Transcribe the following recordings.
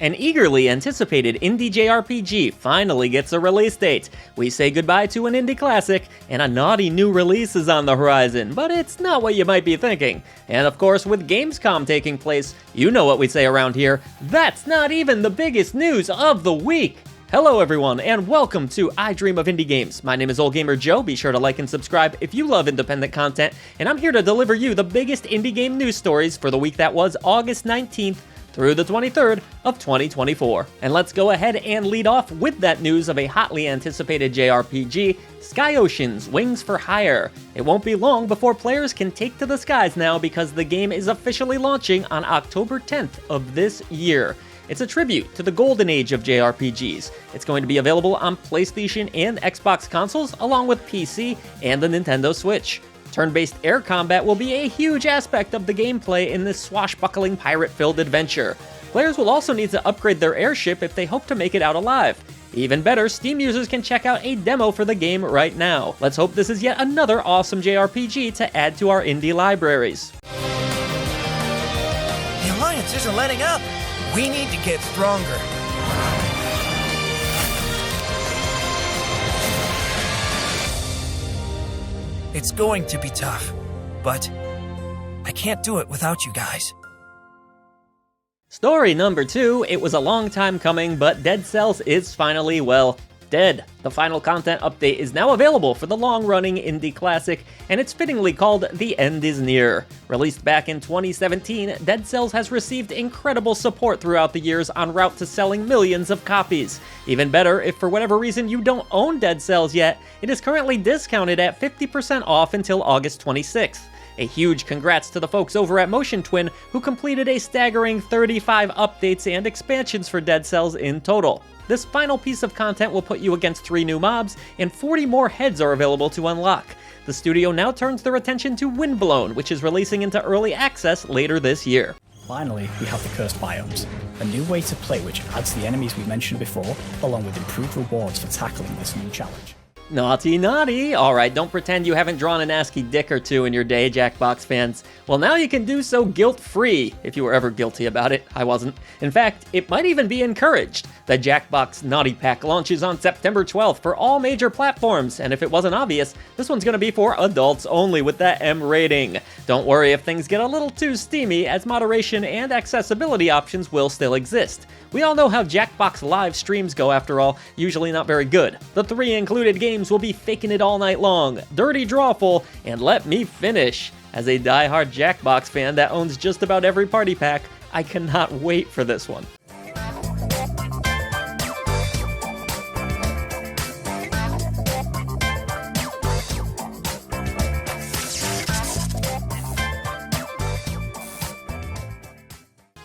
An eagerly anticipated indie JRPG finally gets a release date. We say goodbye to an indie classic, and a naughty new release is on the horizon, but it's not what you might be thinking. And of course, with Gamescom taking place, you know what we say around here, that's not even the biggest news of the week! Hello everyone, and welcome to I Dream of Indie Games. My name is Old Gamer Joe. Be sure to like and subscribe if you love independent content, and I'm here to deliver you the biggest indie game news stories for the week that was August 19th, through the 23rd of 2024. And let's go ahead and lead off with that news of a hotly anticipated JRPG, Sky Ocean's Wings for Hire. It won't be long before players can take to the skies now because the game is officially launching on October 10th of this year. It's a tribute to the golden age of JRPGs. It's going to be available on PlayStation and Xbox consoles, along with PC and the Nintendo Switch. Turn-based air combat will be a huge aspect of the gameplay in this swashbuckling pirate-filled adventure. Players will also need to upgrade their airship if they hope to make it out alive. Even better, Steam users can check out a demo for the game right now. Let's hope this is yet another awesome JRPG to add to our indie libraries. The Alliance isn't letting up. We need to get stronger. It's going to be tough, but I can't do it without you guys. Story number 2, it was a long time coming, but Dead Cells is finally, well, dead. The final content update is now available for the long-running indie classic, and it's fittingly called The End Is Near. Released back in 2017, Dead Cells has received incredible support throughout the years en route to selling millions of copies. Even better, if for whatever reason you don't own Dead Cells yet, it is currently discounted at 50% off until August 26th. A huge congrats to the folks over at Motion Twin, who completed a staggering 35 updates and expansions for Dead Cells in total. This final piece of content will put you against 3 new mobs, and 40 more heads are available to unlock. The studio now turns their attention to Windblown, which is releasing into early access later this year. Finally, we have the Cursed Biomes, a new way to play which adds the enemies we mentioned before, along with improved rewards for tackling this new challenge. Naughty, naughty. Alright, don't pretend you haven't drawn an ASCII dick or two in your day, Jackbox fans. Well, now you can do so guilt-free, if you were ever guilty about it. I wasn't. In fact, it might even be encouraged. The Jackbox Naughty Pack launches on September 12th for all major platforms, and if it wasn't obvious, this one's gonna be for adults only with that M rating. Don't worry if things get a little too steamy, as moderation and accessibility options will still exist. We all know how Jackbox live streams go after all, usually not very good. The 3 included games will be Faking It All Night Long, Dirty Drawful, and Let Me Finish. As a die-hard Jackbox fan that owns just about every party pack, I cannot wait for this one.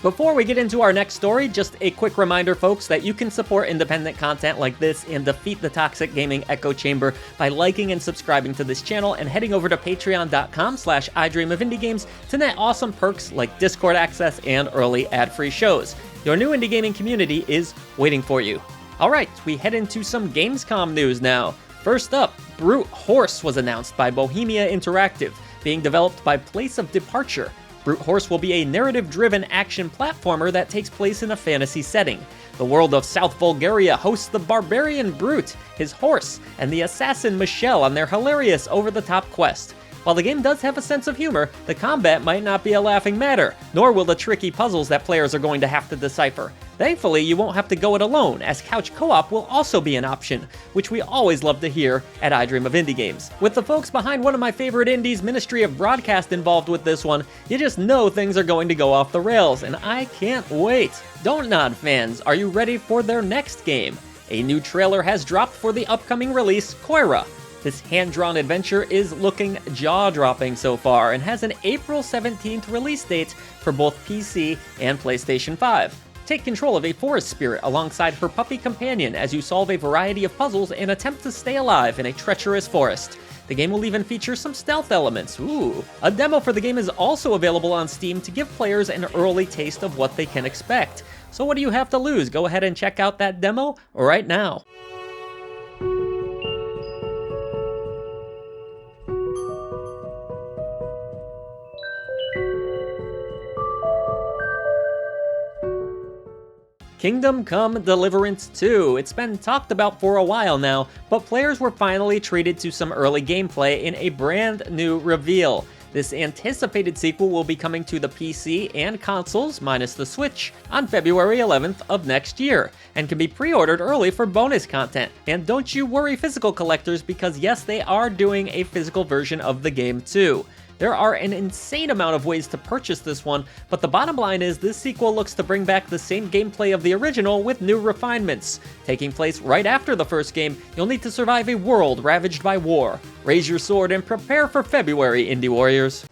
Before we get into our next story, just a quick reminder, folks, that you can support independent content like this and defeat the toxic gaming echo chamber by liking and subscribing to this channel and heading over to patreon.com/idreamofindiegames to net awesome perks like Discord access and early ad-free shows. Your new indie gaming community is waiting for you. Alright, we head into some Gamescom news now. First up, Brute Horse was announced by Bohemia Interactive, being developed by Place of Departure. Brute Horse will be a narrative-driven action platformer that takes place in a fantasy setting. The world of South Bulgaria hosts the barbarian Brute, his horse, and the assassin Michelle on their hilarious over-the-top quest. While the game does have a sense of humor, the combat might not be a laughing matter, nor will the tricky puzzles that players are going to have to decipher. Thankfully, you won't have to go it alone, as couch co-op will also be an option, which we always love to hear at I Dream of Indie Games. With the folks behind one of my favorite indies, Ministry of Broadcast, involved with this one, you just know things are going to go off the rails, and I can't wait. Don't nod, fans. Are you ready for their next game? A new trailer has dropped for the upcoming release, Koira. This hand-drawn adventure is looking jaw-dropping so far and has an April 17th release date for both PC and PlayStation 5. Take control of a forest spirit alongside her puppy companion as you solve a variety of puzzles and attempt to stay alive in a treacherous forest. The game will even feature some stealth elements. Ooh. A demo for the game is also available on Steam to give players an early taste of what they can expect. So what do you have to lose? Go ahead and check out that demo right now. Kingdom Come Deliverance 2. It's been talked about for a while now, but players were finally treated to some early gameplay in a brand new reveal. This anticipated sequel will be coming to the PC and consoles, minus the Switch, on February 11th of next year, and can be pre-ordered early for bonus content. And don't you worry, physical collectors, because yes, they are doing a physical version of the game too. There are an insane amount of ways to purchase this one, but the bottom line is this sequel looks to bring back the same gameplay of the original with new refinements. Taking place right after the first game, you'll need to survive a world ravaged by war. Raise your sword and prepare for February, Indie Warriors.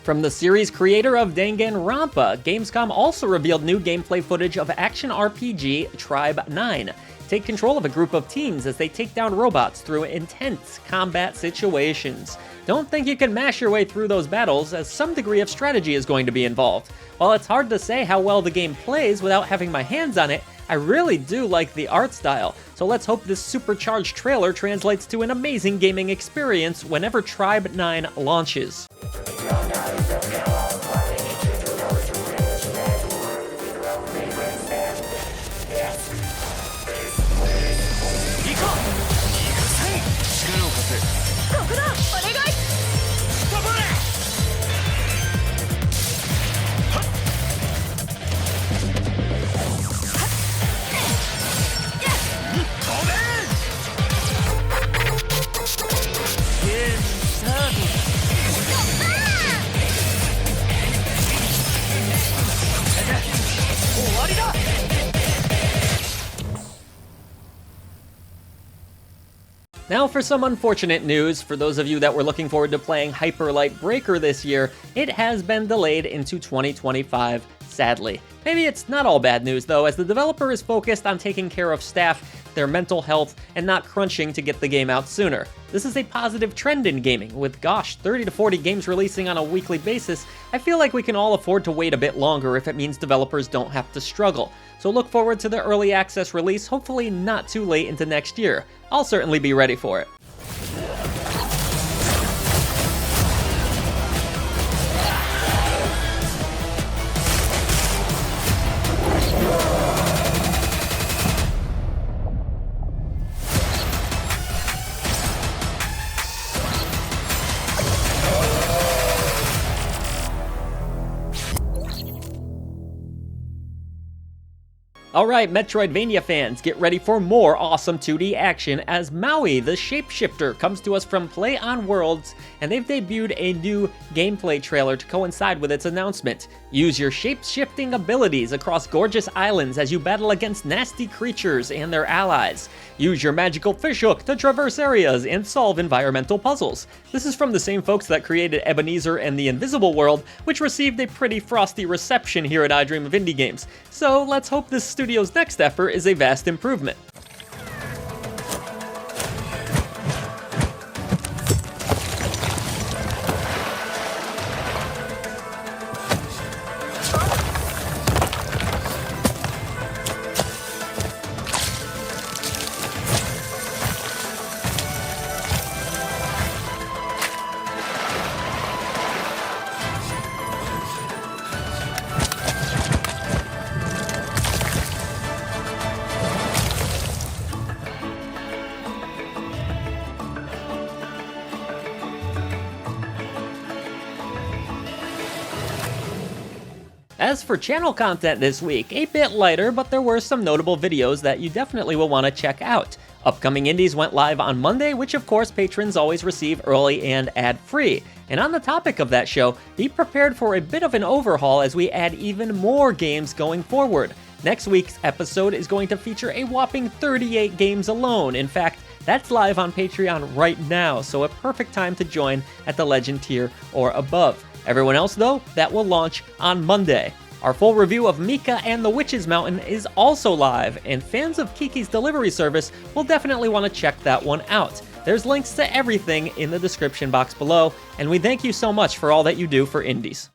From the series creator of Danganronpa, Gamescom also revealed new gameplay footage of action RPG Tribe 9. Take control of a group of teens as they take down robots through intense combat situations. Don't think you can mash your way through those battles, as some degree of strategy is going to be involved. While it's hard to say how well the game plays without having my hands on it, I really do like the art style, so let's hope this supercharged trailer translates to an amazing gaming experience whenever Tribe 9 launches. Now for some unfortunate news. For those of you that were looking forward to playing Hyper Light Breaker this year, it has been delayed into 2025, sadly. Maybe it's not all bad news though, as the developer is focused on taking care of staff, their mental health, and not crunching to get the game out sooner. This is a positive trend in gaming. With, gosh, 30 to 40 games releasing on a weekly basis, I feel like we can all afford to wait a bit longer if it means developers don't have to struggle. So look forward to the early access release, hopefully not too late into next year. I'll certainly be ready for it. Alright, Metroidvania fans, get ready for more awesome 2D action as Maui the Shapeshifter comes to us from Play on Worlds, and they've debuted a new gameplay trailer to coincide with its announcement. Use your shape-shifting abilities across gorgeous islands as you battle against nasty creatures and their allies. Use your magical fishhook to traverse areas and solve environmental puzzles. This is from the same folks that created Ebenezer and the Invisible World, which received a pretty frosty reception here at I Dream of Indie Games. So let's hope this studio's next effort is a vast improvement. As for channel content this week, a bit lighter, but there were some notable videos that you definitely will want to check out. Upcoming Indies went live on Monday, which of course patrons always receive early and ad-free. And on the topic of that show, be prepared for a bit of an overhaul as we add even more games going forward. Next week's episode is going to feature a whopping 38 games alone. In fact, that's live on Patreon right now, so a perfect time to join at the Legend tier or above. Everyone else, though, that will launch on Monday. Our full review of Mika and the Witch's Mountain is also live, and fans of Kiki's delivery service will definitely want to check that one out. There's links to everything in the description box below, and we thank you so much for all that you do for indies.